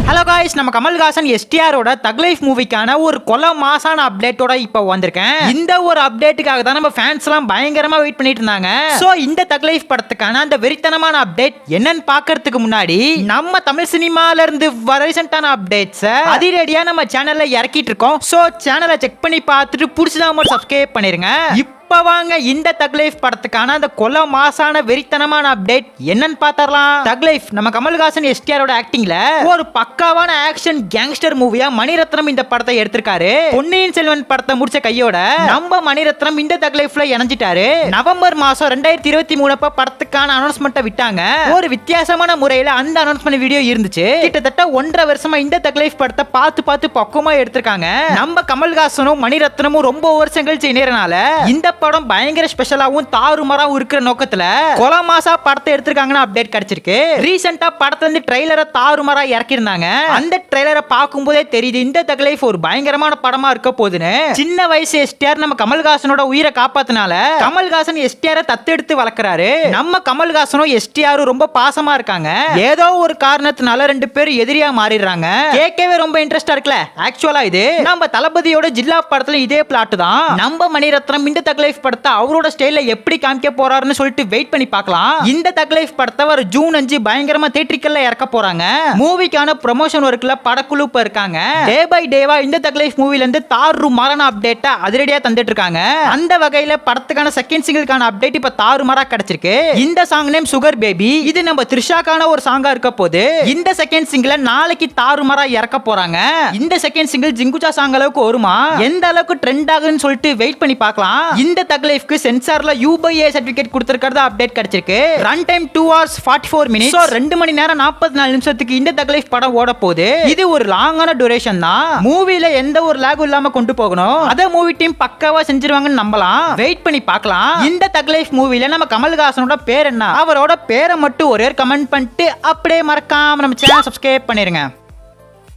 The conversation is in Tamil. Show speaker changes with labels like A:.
A: ஹலோ காய்ஸ், நம்ம கமல்ஹாசன் எஸ்டிஆரோட தக் லைஃப் மூவிக்கான ஒரு கொலை மாசான அப்டேட்டோட இப்போ வந்திருக்கேன். இந்த ஒரு அப்டேட்டுக்காக தான் நம்ம ஃபேன்ஸ் எல்லாம் பயங்கரமா வெயிட் பண்ணிட்டு இருந்தாங்க. சோ இந்த தக் லைஃப் படத்துக்கான அந்த வெறித்தனமான அப்டேட் என்னன்னு பாக்குறதுக்கு முன்னாடி நம்ம தமிழ் சினிமால இருந்து ரீசெண்டான அப்டேட்ஸ் அதிரடியா நம்ம சேனல்ல இறக்கிட்டு இருக்கோம். சோ சேனலை செக் பண்ணி பார்த்துட்டு பிடிச்சதா மட்டும் சப்ஸ்கிரைப் பண்ணிருங்க. இப்ப வாங்க இந்த தக் லைஃப் படத்துக்கான அந்த கொலை மாசான வெறித்தனமான அப்டேட் என்னன்னு பார்த்தறலாம். தக் லைஃப் நம்ம கமல்ஹாசன் எஸ்டிஆரோட ஆக்டிங்ல ஒரு பக்காவான ஆக்ஷன் கேங்ஸ்டர் மூவியா மணிரத்னம் இந்த படத்தை எடுத்திருக்காரு. பொன்னியின் செல்வன் படத்தை முடிச்ச கையோட நம்ம மணிரத்னம் இந்த தக் லைஃப்ல இணைஞ்சிட்டாரு. நவம்பர் மாசம் 2023 அப்ப படத்துக்கான அனௌன்ஸ்மெண்ட் விட்டாங்க. ஒரு வித்தியாசமான முறையில அந்த அனௌன்ஸ்மெண்ட் வீடியோ இருந்துச்சு. கிட்டத்தட்ட 1.5 வருஷமா இந்த தக் லைஃப் படத்தை பார்த்து பக்குவமா எடுத்திருக்காங்க. நம்ம கமல்ஹாசனும் மணிரத்னமும் ரொம்ப வருஷம் கழிச்சு இணையறனால இந்த படம் பயங்கர ஸ்பெஷலாவும் தாறுமாறாவும் இருக்கிற நோக்கத்துல கொலை மாசா படத்தை எடுத்திருக்காங்கன்னு அப்டேட் கிடைச்சிருக்கு. ரீசெண்டா படத்துல இருந்து ட்ரெய்லரை தாறுமாறா இறக்கி இருந்தாங்க. அந்த ட்ரெய்லரை பார்க்கும்போதே தெரியுது இந்த தக் லைஃப் ஒரு பயங்கரமான படமா இருக்க போகுதுன்னு. சின்ன வயசு எஸ்டிஆர் நம்ம கமல்ஹாசனோட உயிரை காப்பாத்தினால கமல்ஹாசன் எஸ்டிஆரை தத்தெடுத்து வளர்க்கறாரு. நம்ம கமல்ஹாசனும் எஸ்டிஆரும் ரொம்ப பாசமா இருக்காங்க. ஏதோ ஒரு காரணத்தினால ரெண்டு பேரும் எதிரியா மாறிடுறாங்க. கேட்கவே ரொம்ப இன்ட்ரெஸ்டா இருக்குல்ல. ஆக்சுவலா இது நம்ம தளபதியோட ஜில்லா படத்துல இதே பிளாட் தான். நம்ம மணிரத்னம் இந்த தக் லைஃப் படத்தை அவரோட ஸ்டைல்ல எப்படி காமிக்க போறாருன்னு சொல்லிட்டு வெயிட் பண்ணி பார்க்கலாம். இந்த தக் லைஃப் படத்தை வர ஜூன் 5 பயங்கரமா தியேட்டரிக்கல்ல இறக்க போறாங்க. மூவிக்கான ப்ரமோஷன் ஒர்க்ல படக்குழு இருக்காங்க. டே பை டேவா இந்த தக் லைஃப் மூவில இருந்து தாறுமாறான அப்டேட் அதிரடியா தந்துட்டு இருக்காங்க. அந்த வகையில படத்துக்கான செகண்ட் சிங்கிள்கான அப்டேட் இப்ப தாறுமாறா கிடைச்சிருக்கு. இந்த சாங் நேம் சுகர் பேபி. இது நம்ம த்ரிஷாக்கான ஒரு சாங்கா இருக்க போது. இந்த செகண்ட் சிங்கிளை நாளைக்கு தாறுமாறா இறக்க போறாங்க. இந்த செகண்ட் சிங்கிள் ஜிங்குச்சா சாங் அளவுக்கு வருமா, எந்த அளவுக்கு ட்ரெண்ட் ஆகுதுன்னு சொல்லிட்டு வெயிட் பண்ணி பார்க்கலாம். இந்த தக் லைஃப்க்கு சென்சார்ல UA சர்டிபிகேட் கொடுத்திருக்கிறது அப்டேட் கிடைச்சிருக்கு. Run time 2 hours 44 minutes. 2 மணி நேரம் 44 நிமிஷத்துக்கு இந்த தக் லைஃப் படம் ஓட போகுது. இது ஒரு லாங்கான டியூரேஷன் தான். மூவில எந்த ஒரு லாகும் இல்லாம கொண்டு போகணும். அத மூவி டீம் பக்காவா செஞ்சிருவாங்கன்னு நம்பலாம். வெயிட் பண்ணி பார்க்கலாம். இந்த தக் லைஃப் மூவில நம்ம கமல்ஹாசனோட பேர் என்ன, அவரோட பேரை மட்டும் ஒரே கமெண்ட் பண்ணிட்டு அப்படியே மறக்காம நம்ம சேனல் சப்ஸ்கிரைப் பண்ணிருங்க.